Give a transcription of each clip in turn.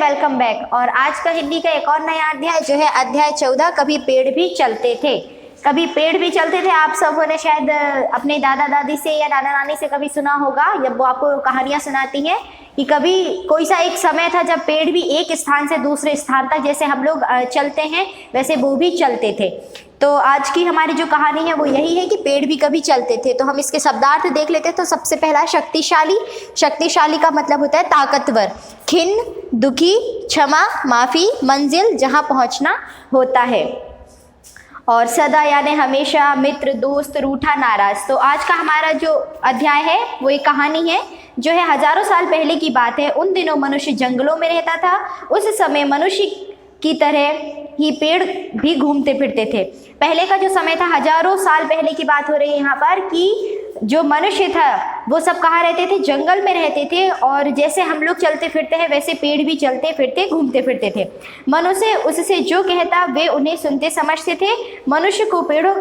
Welcome back. और आज का हिंदी का एक और नया अध्याय जो है अध्याय 14, कभी पेड़ भी चलते थे। कभी पेड़ भी चलते थे। आप सबों ने शायद अपने दादा दादी से या दादा नानी से कभी सुना होगा, जब वो आपको कहानियां सुनाती हैं कि कभी कोई सा एक समय था जब पेड़ भी एक स्थान से दूसरे स्थान तक, जैसे हम लोग चलते हैं वैसे वो भी चलते थे। तो आज की हमारी जो कहानी है वो यही है कि पेड़ भी कभी चलते थे। तो हम इसके शब्दार्थ देख लेते हैं। तो सबसे पहला शक्तिशाली। शक्तिशाली का मतलब होता है ताकतवर, खिन्न, दुखी, क्षमा, माफी, मंजिल जहां पहुंचना होता है। और सदा यानी हमेशा, मित्र, दोस्त, रूठा, नाराज। तो आज का हमारा जो अध्याय है वो एक कहानी है जो है हजारों साल पहले की बात है। उन दिनों मनुष्य जंगलों में रहता था। उस समय मनुष्य की तरह ही पेड़ भी घूमते फिरते थे। पहले का जो समय था, हजारों साल पहले की बात हो रही है यहाँ पर, कि जो मनुष्य था वो सब कहाँ रहते थे? जंगल में रहते थे। और जैसे हम लोग चलते फिरते हैं वैसे पेड़ भी चलते फिरते घूमते फिरते थे। मनुष्य उससे जो कहता वे उन्हें सुनते समझते थे। मनुष्य को पेड़ों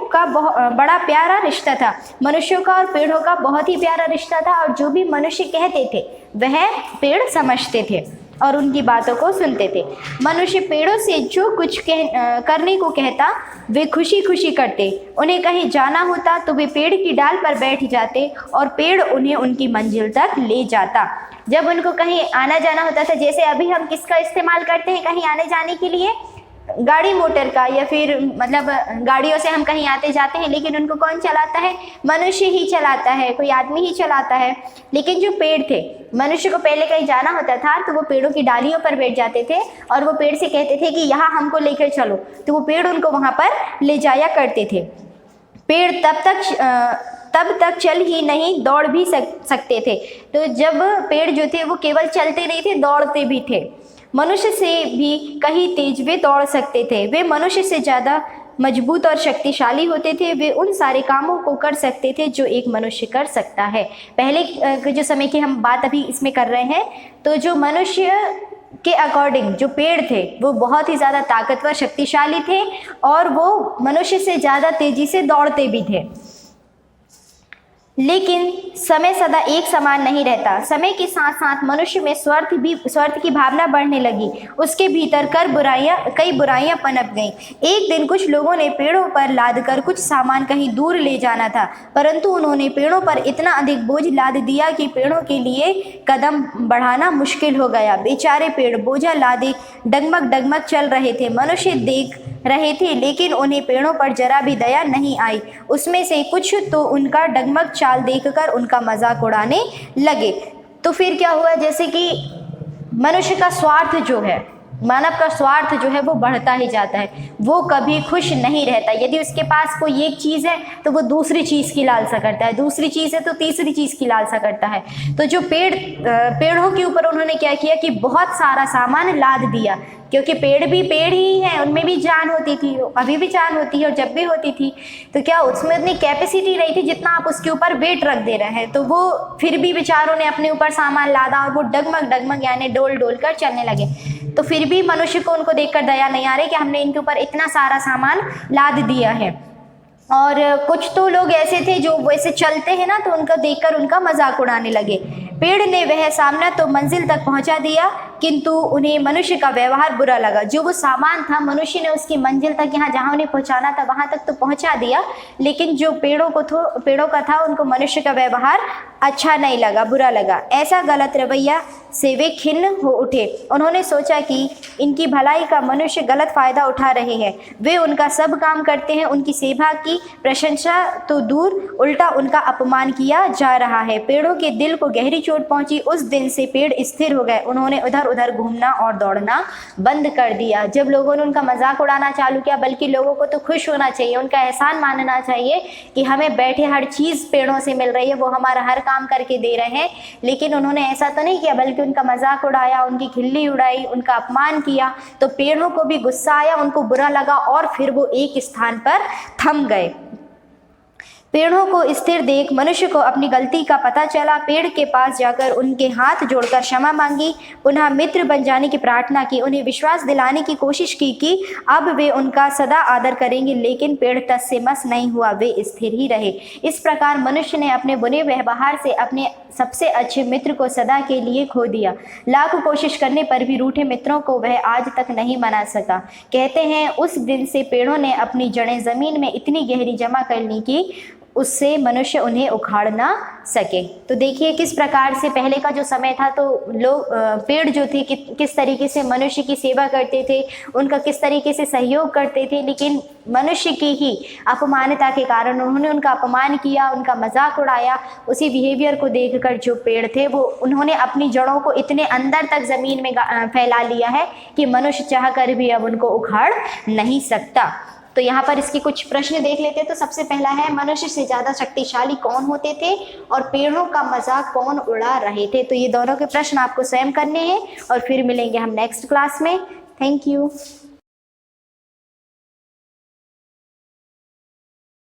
का बड़ा प्यारा रिश्ता था। मनुष्यों का और पेड़ों का बहुत ही प्यारा रिश्ता था। और जो भी मनुष्य कहते थे वह पेड़ समझते थे और उनकी बातों को सुनते थे। मनुष्य पेड़ों से जो कुछ करने को कहता वे खुशी खुशी करते। उन्हें कहीं जाना होता तो वे पेड़ की डाल पर बैठ जाते और पेड़ उन्हें उनकी मंजिल तक ले जाता। जब उनको कहीं आना जाना होता था, जैसे अभी हम किसका इस्तेमाल करते हैं कहीं आने जाने के लिए? गाड़ी मोटर का, या फिर मतलब गाड़ियों से हम कहीं आते जाते हैं, लेकिन उनको कौन चलाता है? मनुष्य ही चलाता है, कोई आदमी ही चलाता है। लेकिन जो पेड़ थे, मनुष्य को पहले कहीं जाना होता था तो वो पेड़ों की डालियों पर बैठ जाते थे और वो पेड़ से कहते थे कि यहाँ हमको लेकर चलो, तो वो पेड़ उनको वहाँ पर ले जाया करते थे। पेड़ तब तक चल ही नहीं, दौड़ भी सकते थे। तो जब पेड़ जो थे वो केवल चलते नहीं थे, दौड़ते भी थे। मनुष्य से भी कहीं तेज वे दौड़ सकते थे। वे मनुष्य से ज़्यादा मजबूत और शक्तिशाली होते थे। वे उन सारे कामों को कर सकते थे जो एक मनुष्य कर सकता है। पहले जो समय की हम बात अभी इसमें कर रहे हैं, तो जो मनुष्य के अकॉर्डिंग जो पेड़ थे वो बहुत ही ज़्यादा ताकतवर, शक्तिशाली थे और वो मनुष्य से ज़्यादा तेजी से दौड़ते भी थे। लेकिन समय सदा एक समान नहीं रहता। समय के साथ साथ मनुष्य में स्वार्थ की भावना बढ़ने लगी। उसके भीतर कई बुराइयां पनप गईं। एक दिन कुछ लोगों ने पेड़ों पर लादकर कुछ सामान कहीं दूर ले जाना था, परंतु उन्होंने पेड़ों पर इतना अधिक बोझ लाद दिया कि पेड़ों के लिए कदम बढ़ाना मुश्किल हो गया। बेचारे पेड़ बोझा लादे डगमग डगमग चल रहे थे। मनुष्य देख रहे थे लेकिन उन्हें पेड़ों पर जरा भी दया नहीं आई। उसमें से कुछ तो उनका डगमग चाल देखकर उनका मजाक उड़ाने लगे। तो फिर क्या हुआ? जैसे कि मनुष्य का स्वार्थ जो है, मानव का स्वार्थ जो है वो बढ़ता ही जाता है। वो कभी खुश नहीं रहता। यदि उसके पास कोई एक चीज़ है तो वो दूसरी चीज़ की लालसा करता है, दूसरी चीज़ है तो तीसरी चीज़ की लालसा करता है। तो जो पेड़ों के ऊपर उन्होंने क्या किया कि बहुत सारा सामान लाद दिया, क्योंकि पेड़ भी पेड़ ही हैं, उनमें भी जान होती थी, अभी भी जान होती है और जब भी होती थी। तो क्या उसमें उतनी कैपेसिटी नहीं थी जितना आप उसके ऊपर वेट रख दे रहे हैं। तो वो फिर भी बेचारों ने अपने ऊपर सामान लादा और वो डगमग डगमग यानी डोल डोल कर चलने लगे। तो फिर भी मनुष्य को उनको देखकर दया नहीं आ रही कि हमने इनके ऊपर इतना सारा सामान लाद दिया है। और कुछ तो लोग ऐसे थे जो वैसे चलते हैं ना, तो उनको देखकर उनका मजाक उड़ाने लगे। पेड़ ने वह सामना तो मंजिल तक पहुंचा दिया, किंतु उन्हें मनुष्य का व्यवहार बुरा लगा। जो वो सामान था मनुष्य ने उसकी मंजिल तक, यहाँ जहाँ उन्हें पहुंचाना था वहां तक तो पहुंचा दिया, लेकिन जो पेड़ों का था उनको मनुष्य का व्यवहार अच्छा नहीं लगा, बुरा लगा। ऐसा गलत रवैया से वे खिन्न हो उठे। उन्होंने सोचा कि इनकी भलाई का मनुष्य गलत फायदा उठा रहे हैं। वे उनका सब काम करते हैं, उनकी सेवा की प्रशंसा तो दूर, उल्टा उनका अपमान किया जा रहा है। पेड़ों के दिल को गहरी चोट पहुंची। उस दिन से पेड़ स्थिर हो गए। उन्होंने उधर उधर घूमना और दौड़ना बंद कर दिया। जब लोगों ने उनका मजाक उड़ाना चालू किया, बल्कि लोगों को तो खुश होना चाहिए, उनका एहसान मानना चाहिए कि हमें बैठे हर चीज़ पेड़ों से मिल रही है, वो हमारा हर काम करके दे रहे हैं। लेकिन उन्होंने ऐसा तो नहीं किया, बल्कि उनका मजाक उड़ाया, उनकी खिल्ली उड़ाई, उनका अपमान किया। तो पेड़ों को भी गुस्सा आया, उनको बुरा लगा और फिर वो एक स्थान पर थम गए। पेड़ों को स्थिर देख मनुष्य को अपनी गलती का पता चला। पेड़ के पास जाकर उनके हाथ जोड़कर क्षमा मांगी, पुनः मित्र बन जाने की प्रार्थना की, उन्हें विश्वास दिलाने की कोशिश की कि अब वे उनका सदा आदर करेंगे, लेकिन पेड़ तस से मस नहीं हुआ, वे स्थिर ही रहे। इस प्रकार मनुष्य ने अपने बुरे व्यवहार से अपने सबसे अच्छे मित्र को सदा के लिए खो दिया। लाख कोशिश करने पर भी रूठे मित्रों को वह आज तक नहीं मना सका। कहते हैं उस दिन से पेड़ों ने अपनी जड़ें जमीन में इतनी गहरी जमा कर ली कि उससे मनुष्य उन्हें उखाड़ ना सके। तो देखिए किस प्रकार से पहले का जो समय था तो लोग पेड़ जो थे किस तरीके से मनुष्य की सेवा करते थे, उनका किस तरीके से सहयोग करते थे, लेकिन मनुष्य की ही अपमानता के कारण उन्होंने उनका अपमान किया, उनका मजाक उड़ाया। उसी बिहेवियर को देखकर जो पेड़ थे वो उन्होंने अपनी जड़ों को इतने अंदर तक ज़मीन में फैला लिया है कि मनुष्य चाह कर भी अब उनको उखाड़ नहीं सकता। तो यहाँ पर इसके कुछ प्रश्न देख लेते हैं। तो सबसे पहला है, मनुष्य से ज़्यादा शक्तिशाली कौन होते थे और पेड़ों का मजाक कौन उड़ा रहे थे। तो ये दोनों के प्रश्न आपको स्वयं करने हैं और फिर मिलेंगे हम नेक्स्ट क्लास में। Thank you.